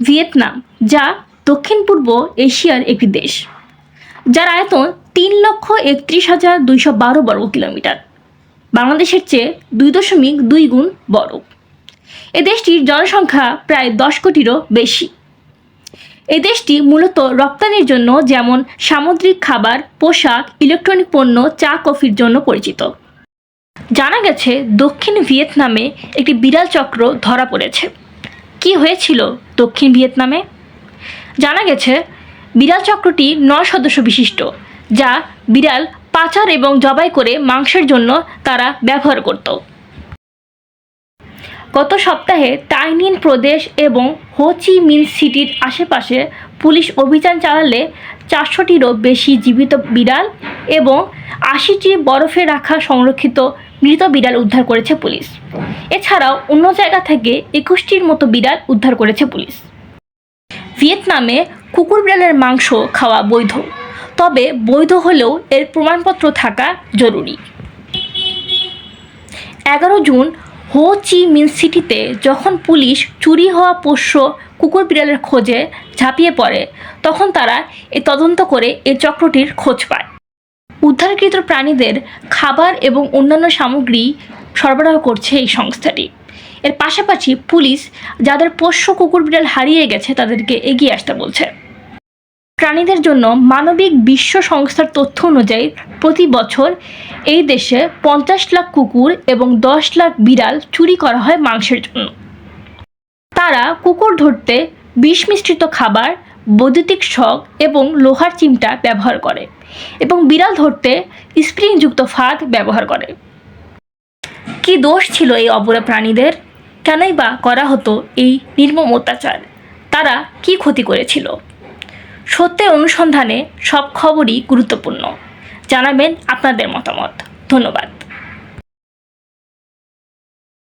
Vietnam, যা দক্ষিণ পূর্ব এশিয়ার একটি দেশ, যার আয়তন 3,31,212 বর্গ কিলোমিটার, বাংলাদেশের চেয়ে 2.2 গুণ বড়। এ দেশটির জনসংখ্যা প্রায় 10 কোটিরও বেশি। এই দেশটি মূলত রপ্তানির জন্য, যেমন সামুদ্রিক খাবার, পোশাক, ইলেকট্রনিক পণ্য, চা, কফির জন্য পরিচিত। জানা গেছে দক্ষিণ ভিয়েতনামে একটি বিড়াল চক্র ধরা পড়েছে। কি হয়েছিল দক্ষিণ ভিয়েতনামে? জানা গেছে বিড়াল চক্রটি 9 সদস্য বিশিষ্ট, যা বিড়াল পাচার এবং জবাই করে মাংসের জন্য তারা ব্যবহার করত। গত সপ্তাহে তাই নিন প্রদেশ এবং হো চি মিন সিটির আশেপাশে পুলিশ অভিযান চালালে 400টিরও বেশি জীবিত বিড়াল এবং 80টি বরফে রাখা সংরক্ষিত মৃত বিড়াল উদ্ধার করেছে পুলিশ। এছাড়াও অন্য জায়গা থেকে 21টির মতো বিড়াল উদ্ধার করেছে পুলিশ। ভিয়েতনামে কুকুর বিড়ালের মাংস খাওয়া বৈধ, তবে বৈধ হলেও এর প্রমাণপত্র থাকা জরুরি। 11 জুন হো চি মিন সিটিতে যখন পুলিশ চুরি হওয়া পোষ্য কুকুর বিড়ালের খোঁজে ঝাঁপিয়ে পড়ে, তখন তারা তদন্ত করে এই চক্রটির খোঁজ পায়। উদ্ধারকৃত প্রাণীদের খাবার এবং অন্যান্য সামগ্রী সরবরাহ করছে এই সংস্থাটি। এর পাশাপাশি পুলিশ যাদের পোষ্য কুকুর বিড়াল হারিয়ে গেছে তাদেরকে এগিয়ে আসতে বলছে। প্রাণীদের জন্য মানবিক বিশ্ব সংস্থার তথ্য অনুযায়ী প্রতি বছর এই দেশে 50 লাখ কুকুর এবং 10 লাখ বিড়াল চুরি করা হয় মাংসের জন্য। তারা কুকুর ধরতে বিষ মিশ্রিত খাবার, বৈদ্যুতিক শক এবং লোহার চিমটা ব্যবহার করে এবং বিড়াল ধরতে স্প্রিংযুক্ত ফাঁদ ব্যবহার করে। কি দোষ ছিল এই অবলা প্রাণীদের? কেনই বা করা হতো এই নির্মম অত্যাচার? তারা কি ক্ষতি করেছিল? সত্যের অনুসন্ধানে সব খবরই গুরুত্বপূর্ণ। জানাবেন আপনাদের মতামত। ধন্যবাদ।